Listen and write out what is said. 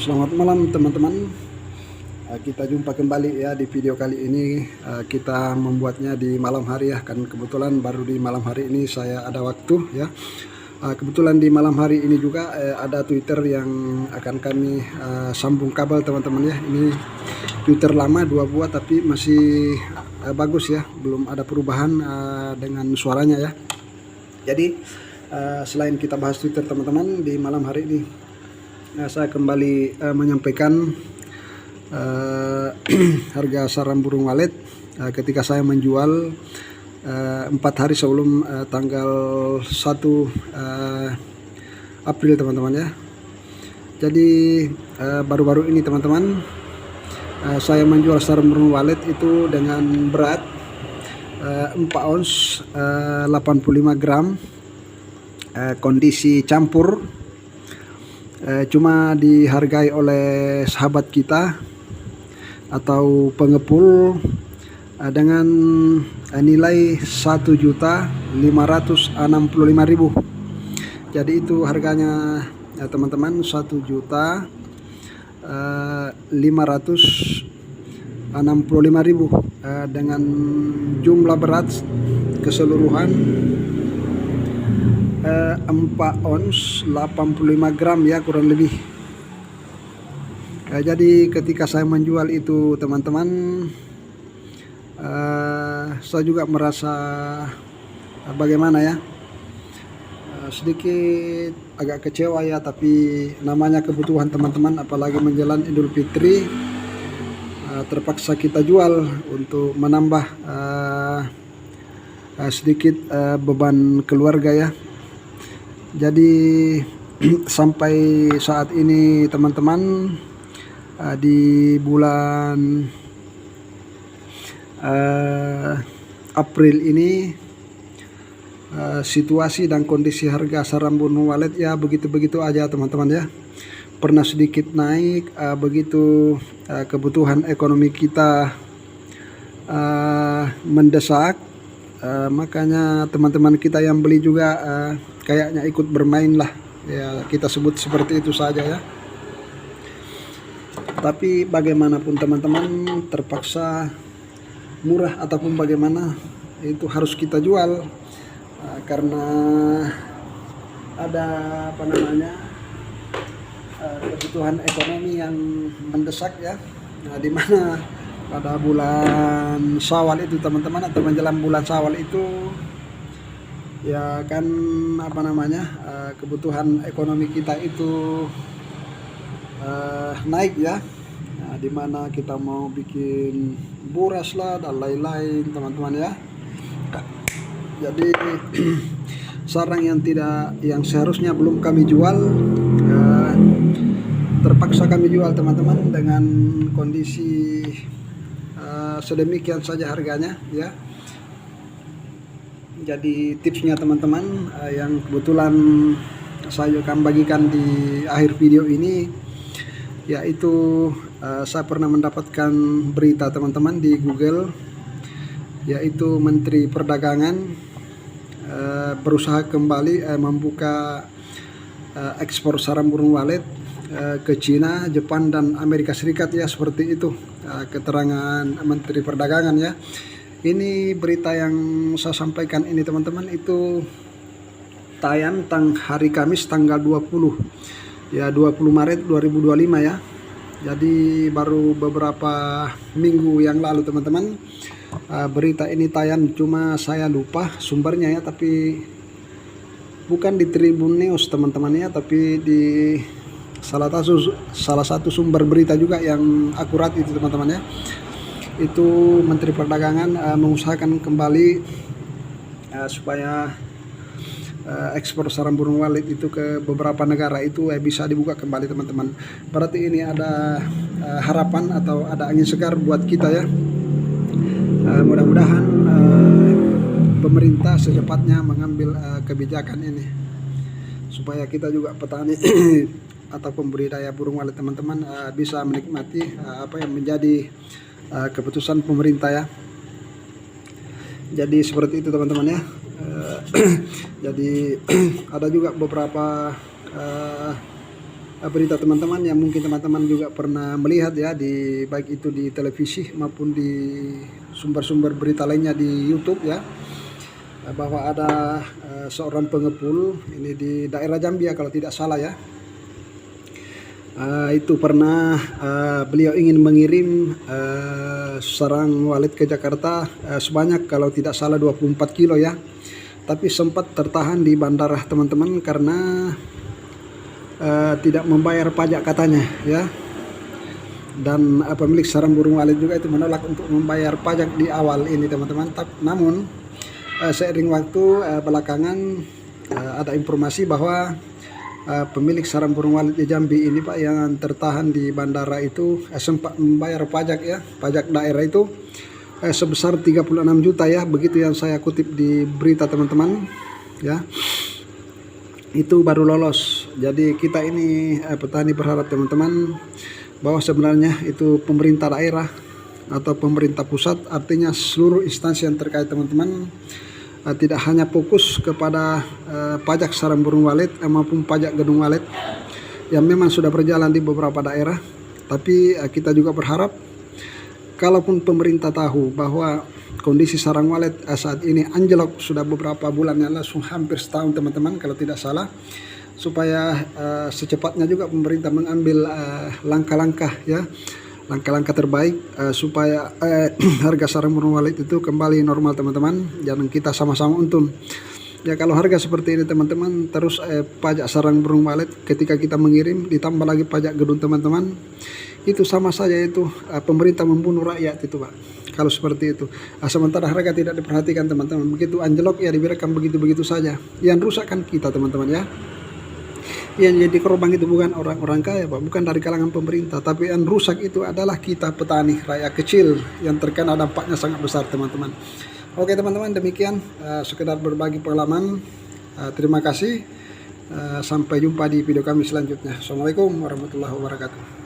Selamat malam teman-teman. Kita jumpa kembali ya di video kali ini. Kita membuatnya di malam hari ya, kan kebetulan baru di malam hari ini saya ada waktu ya. Kebetulan di malam hari ini juga ada Twitter yang akan kami sambung kabel teman-teman ya. Ini Twitter lama 2 buah tapi masih bagus ya, belum ada perubahan dengan suaranya ya. Jadi selain kita bahas Twitter teman-teman, di malam hari ini saya kembali menyampaikan harga sarang burung walet ketika saya menjual 4 hari sebelum tanggal 1 April teman-teman ya. Jadi baru-baru ini teman-teman saya menjual sarang burung walet itu dengan berat 4 ons 85 gram, kondisi campur. Cuma dihargai oleh sahabat kita atau pengepul dengan nilai 1.565.000. Jadi itu harganya ya teman-teman, 1.565.000 dengan jumlah berat keseluruhan 4 ons 85 gram ya kurang lebih. Jadi ketika saya menjual itu teman-teman, saya juga merasa bagaimana ya, sedikit agak kecewa ya, tapi namanya kebutuhan teman-teman, apalagi menjelang Idul Fitri, terpaksa kita jual untuk menambah sedikit beban keluarga ya. Jadi sampai saat ini teman-teman, di bulan April ini situasi dan kondisi harga sarang burung walet ya begitu-begitu aja teman-teman ya. Pernah sedikit naik, begitu kebutuhan ekonomi kita mendesak, makanya teman-teman kita yang beli juga kayaknya ikut bermain lah ya, kita sebut seperti itu saja ya. Tapi bagaimanapun teman-teman, terpaksa murah ataupun bagaimana itu harus kita jual karena ada kebutuhan ekonomi yang mendesak ya. Nah, dimana pada bulan Syawal itu teman-teman, atau menjelang bulan Syawal itu ya kan kebutuhan ekonomi kita itu naik ya. Nah, dimana kita mau bikin buras lah dan lain-lain teman-teman ya. Jadi sarang yang seharusnya belum kami jual terpaksa kami jual teman-teman dengan kondisi sedemikian saja harganya ya. Jadi tipsnya teman-teman yang kebetulan saya akan bagikan di akhir video ini, yaitu saya pernah mendapatkan berita teman-teman di Google, yaitu Menteri Perdagangan berusaha kembali membuka ekspor sarang burung walet ke Cina, Jepang, dan Amerika Serikat ya, seperti itu keterangan Menteri Perdagangan ya. Ini berita yang saya sampaikan ini teman-teman itu tayang hari Kamis tanggal 20 Maret 2025 ya. Jadi baru beberapa minggu yang lalu teman-teman berita ini tayang, cuma saya lupa sumbernya ya, tapi bukan di Tribun News teman-teman ya, tapi di salah satu sumber berita juga yang akurat itu teman-teman ya. Itu Menteri Perdagangan mengusahakan kembali supaya ekspor sarang burung walet itu ke beberapa negara itu bisa dibuka kembali teman-teman. Berarti ini ada harapan atau ada angin segar buat kita ya. Mudah-mudahan pemerintah secepatnya mengambil kebijakan ini supaya kita juga petani atau pembudidaya burung walet teman-teman bisa menikmati apa yang menjadi keputusan pemerintah ya. Jadi seperti itu teman-teman ya. Jadi ada juga beberapa berita teman-teman yang mungkin teman-teman juga pernah melihat ya, di baik itu di televisi maupun di sumber-sumber berita lainnya di YouTube ya, bahwa ada seorang pengepul ini di daerah Jambi ya, kalau tidak salah ya. Itu pernah beliau ingin mengirim sarang walet ke Jakarta sebanyak kalau tidak salah 24 kilo ya, tapi sempat tertahan di bandara teman-teman karena tidak membayar pajak katanya ya. Dan pemilik sarang burung walet juga itu menolak untuk membayar pajak di awal ini teman-teman. Namun seiring waktu belakangan ada informasi bahwa pemilik sarang burung walet di Jambi ini Pak, yang tertahan di bandara itu sempat membayar pajak ya, pajak daerah itu sebesar 36 juta ya, begitu yang saya kutip di berita teman-teman ya. Itu baru lolos. Jadi kita ini petani berharap teman-teman bahwa sebenarnya itu pemerintah daerah atau pemerintah pusat, artinya seluruh instansi yang terkait teman-teman, tidak hanya fokus kepada pajak sarang burung walet maupun pajak gedung walet yang memang sudah berjalan di beberapa daerah, tapi kita juga berharap kalaupun pemerintah tahu bahwa kondisi sarang walet saat ini anjlok sudah beberapa bulan, ya langsung hampir setahun teman-teman kalau tidak salah, supaya secepatnya juga pemerintah mengambil langkah-langkah ya, langkah-langkah terbaik supaya harga sarang burung walet itu kembali normal teman-teman, dan kita sama-sama untung ya. Kalau harga seperti ini teman-teman, terus pajak sarang burung walet ketika kita mengirim ditambah lagi pajak gedung teman-teman, itu sama saja itu pemerintah membunuh rakyat itu Pak, kalau seperti itu. Sementara harga tidak diperhatikan teman-teman, begitu anjlok ya dibiarkan begitu-begitu saja. Yang rusak kan kita teman-teman ya. Yang jadi korban itu bukan orang-orang kaya Pak, bukan dari kalangan pemerintah, tapi yang rusak itu adalah kita petani rakyat kecil yang terkena dampaknya sangat besar teman-teman. Oke teman-teman, demikian sekedar berbagi pengalaman. Terima kasih, sampai jumpa di video kami selanjutnya. Assalamualaikum warahmatullahi wabarakatuh.